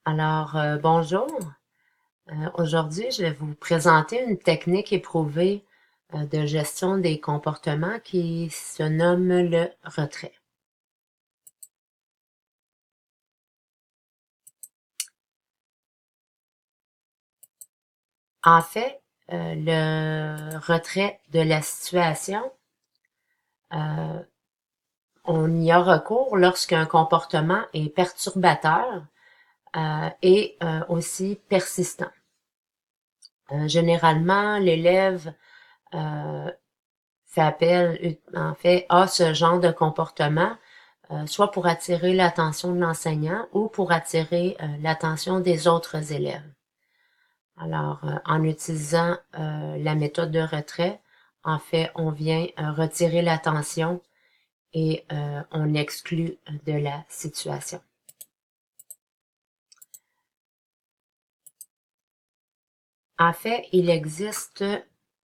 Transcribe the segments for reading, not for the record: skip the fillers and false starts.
Alors, bonjour. Aujourd'hui, je vais vous présenter une technique éprouvée de gestion des comportements qui se nomme le retrait. En fait, le retrait de la situation, euh, on y a recours lorsqu'un comportement est perturbateur et aussi persistant. Généralement, l'élève euh, a ce genre de comportement, soit pour attirer l'attention de l'enseignant ou pour attirer l'attention des autres élèves. Alors, en utilisant la méthode de retrait, en fait, on vient retirer l'attention et on exclut de la situation. En fait, il existe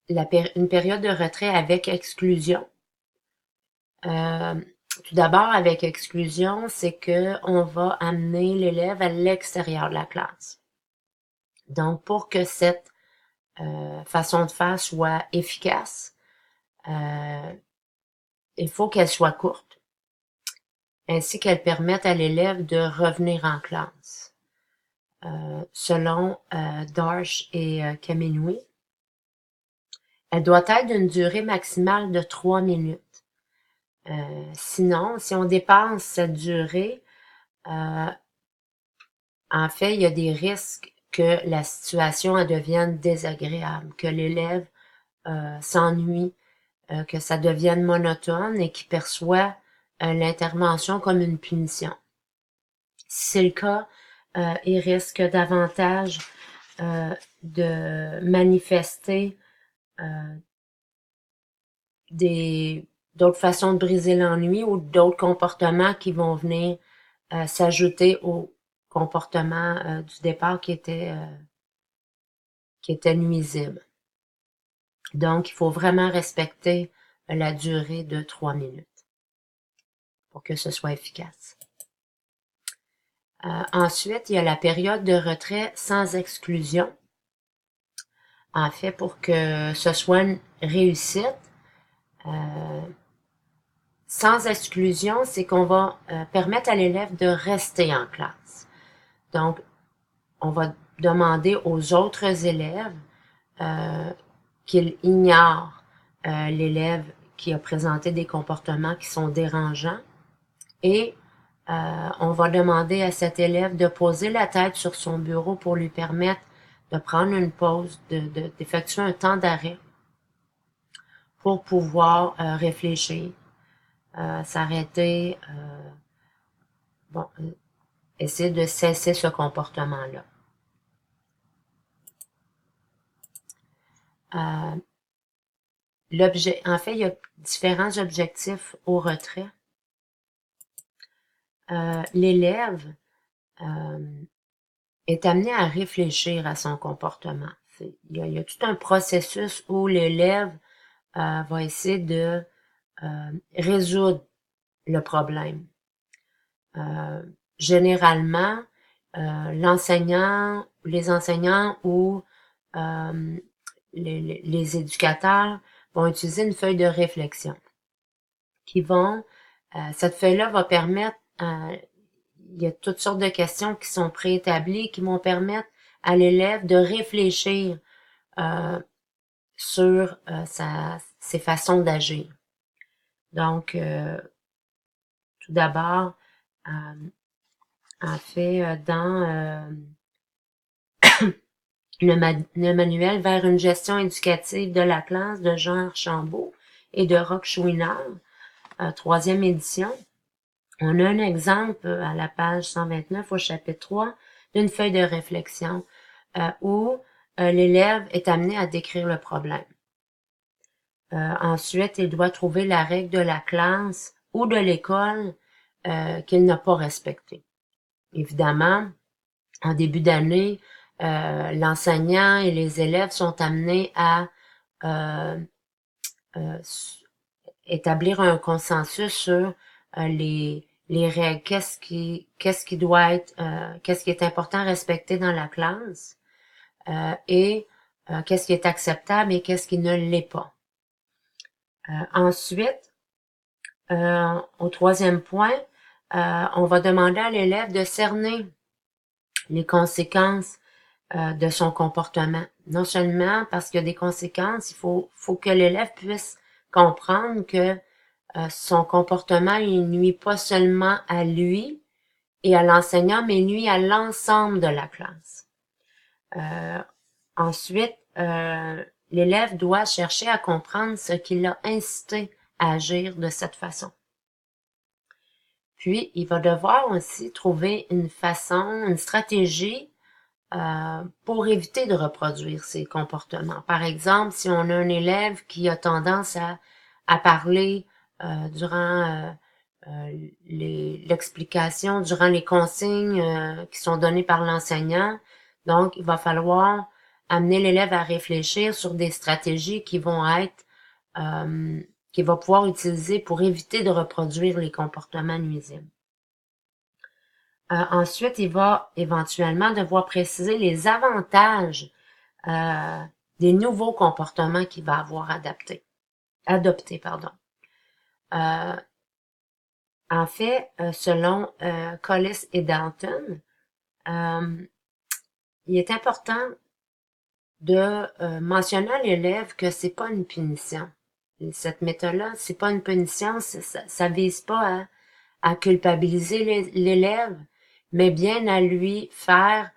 une période de retrait avec exclusion. Euh, Tout d'abord, avec exclusion, c'est que on va amener l'élève à l'extérieur de la classe. Donc, pour que cette façon de faire soit efficace, euh, il faut qu'elle soit courte, ainsi qu'elle permette à l'élève de revenir en classe. Selon Darche et Kaminoui, elle doit être d'une durée maximale de 3 minutes. Sinon, si on dépasse cette durée, euh, en fait, il y a des risques que la situation devienne désagréable, que l'élève s'ennuie, que ça devienne monotone et qu'il perçoit l'intervention comme une punition. Si c'est le cas, il risque davantage de manifester euh, d'autres façons de briser l'ennui ou d'autres comportements qui vont venir s'ajouter au comportement du départ qui était nuisible. Donc, il faut vraiment respecter la durée de 3 minutes pour que ce soit efficace. Ensuite, il y a la période de retrait sans exclusion. En fait, pour que ce soit une réussite, euh, sans exclusion, c'est qu'on va permettre à l'élève de rester en classe. Donc, on va demander aux autres élèves euh, qu'ils ignorent l'élève qui a présenté des comportements qui sont dérangeants et on va demander à cet élève de poser la tête sur son bureau pour lui permettre de prendre une pause, d'effectuer un temps d'arrêt pour pouvoir réfléchir, s'arrêter, bon, essayer de cesser ce comportement-là. Euh, En fait, il y a différents objectifs au retrait. L'élève est amené à réfléchir à son comportement. Il y a tout un processus où l'élève va essayer de résoudre le problème. Généralement, les enseignants ou euh, les éducateurs vont utiliser une feuille de réflexion cette feuille-là va permettre, il y a toutes sortes de questions qui sont préétablies qui vont permettre à l'élève de réfléchir euh, sur ses façons d'agir. Donc, tout d'abord, euh, en fait, dans le manuel vers une gestion éducative de la classe de Jean Archambault et de Roch Chouinard, troisième édition, on a un exemple à la page 129 au chapitre 3 d'une feuille de réflexion où l'élève est amené à décrire le problème. Ensuite, il doit trouver la règle de la classe ou de l'école qu'il n'a pas respectée. Évidemment, en début d'année, l'enseignant et les élèves sont amenés à euh, euh, établir un consensus sur les les règles, qu'est-ce qui doit être, qu'est-ce qui est important à respecter dans la classe, et qu'est-ce qui est acceptable et qu'est-ce qui ne l'est pas. Ensuite, au troisième point, on va demander à l'élève de cerner les conséquences de son comportement. Non seulement parce qu'il y a des conséquences, il faut que l'élève puisse comprendre que son comportement, il nuit pas seulement à lui et à l'enseignant, mais nuit à l'ensemble de la classe. Ensuite, l'élève doit chercher à comprendre ce qui l'a incité à agir de cette façon. Puis, il va devoir aussi trouver une façon, une stratégie pour éviter de reproduire ces comportements. Par exemple, si on a un élève qui a tendance à parler durant l'explication, durant les consignes qui sont données par l'enseignant, donc il va falloir amener l'élève à réfléchir sur des stratégies qui vont être qu'il va pouvoir utiliser pour éviter de reproduire les comportements nuisibles. Ensuite, il va éventuellement devoir préciser les avantages des nouveaux comportements qu'il va avoir adoptés. En fait, selon Collis et Dalton, il est important de mentionner à l'élève que c'est pas une punition. Cette méthode-là, c'est pas une punition, ça vise pas à culpabiliser l'élève, mais bien à lui faire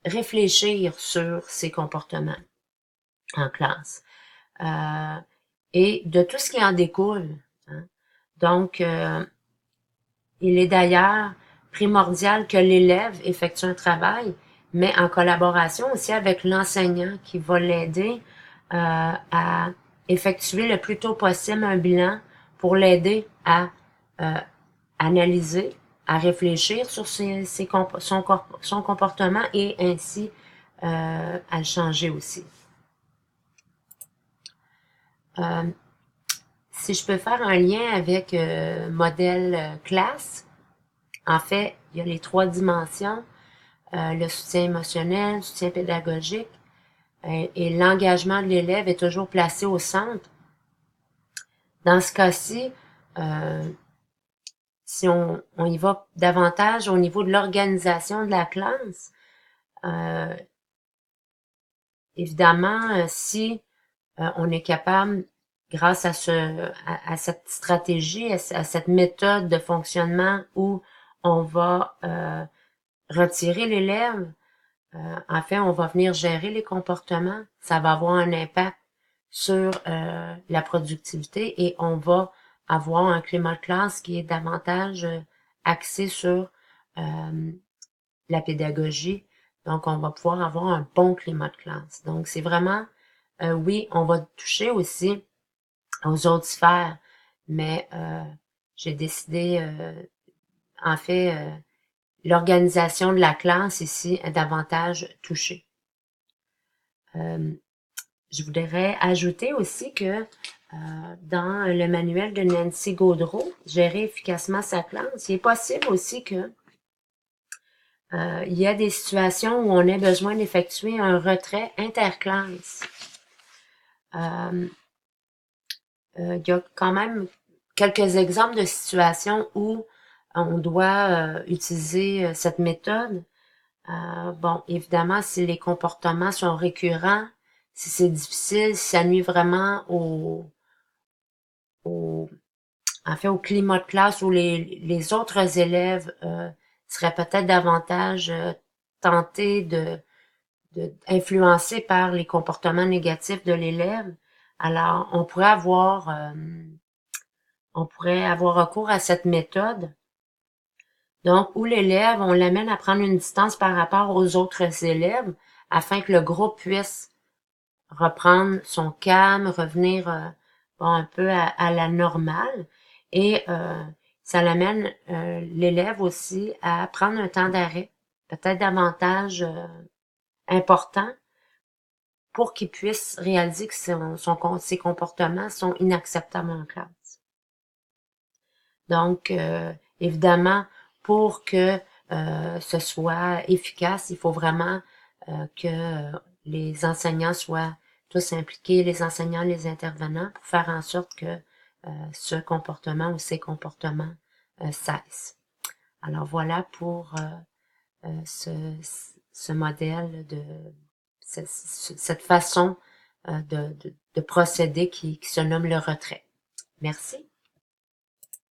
réfléchir sur ses comportements en classe et de tout ce qui en découle. Hein. Donc, il est d'ailleurs primordial que l'élève effectue un travail, mais en collaboration aussi avec l'enseignant qui va l'aider à effectuer le plus tôt possible un bilan pour l'aider à analyser, à réfléchir sur son comportement et ainsi à le changer aussi. Si je peux faire un lien avec modèle classe, en fait, il y a les 3 dimensions, le soutien émotionnel, le soutien pédagogique, et l'engagement de l'élève est toujours placé au centre. Dans ce cas-ci, si on y va davantage au niveau de l'organisation de la classe, évidemment, si on est capable, grâce à cette stratégie, à cette méthode de fonctionnement où on va retirer l'élève, en fait, on va venir gérer les comportements, ça va avoir un impact sur la productivité et on va avoir un climat de classe qui est davantage axé sur la pédagogie. Donc, on va pouvoir avoir un bon climat de classe. Donc, c'est vraiment, oui, on va toucher aussi aux autres sphères, mais j'ai décidé, en fait, l'organisation de la classe ici est davantage touchée. Je voudrais ajouter aussi que dans le manuel de Nancy Gaudreau, Gérer efficacement sa classe, il est possible aussi que il y a des situations où on a besoin d'effectuer un retrait interclasse. Il y a quand même quelques exemples de situations où on doit utiliser cette méthode. Bon, évidemment, si les comportements sont récurrents, si c'est difficile, si ça nuit vraiment en fait, au climat de classe où les autres élèves seraient peut-être davantage tentés de influencés par les comportements négatifs de l'élève. Alors, on pourrait avoir recours à cette méthode. Donc, où l'élève, on l'amène à prendre une distance par rapport aux autres élèves afin que le groupe puisse reprendre son calme, revenir un peu à la normale. Et ça l'amène l'élève aussi à prendre un temps d'arrêt, peut-être davantage important, pour qu'il puisse réaliser que ses comportements sont inacceptables en classe. Donc, évidemment, pour que ce soit efficace, il faut vraiment que les enseignants soient tous impliqués, les enseignants, les intervenants, pour faire en sorte que ce comportement ou ces comportements cessent. Alors voilà pour ce modèle cette façon de procéder qui se nomme le retrait. Merci.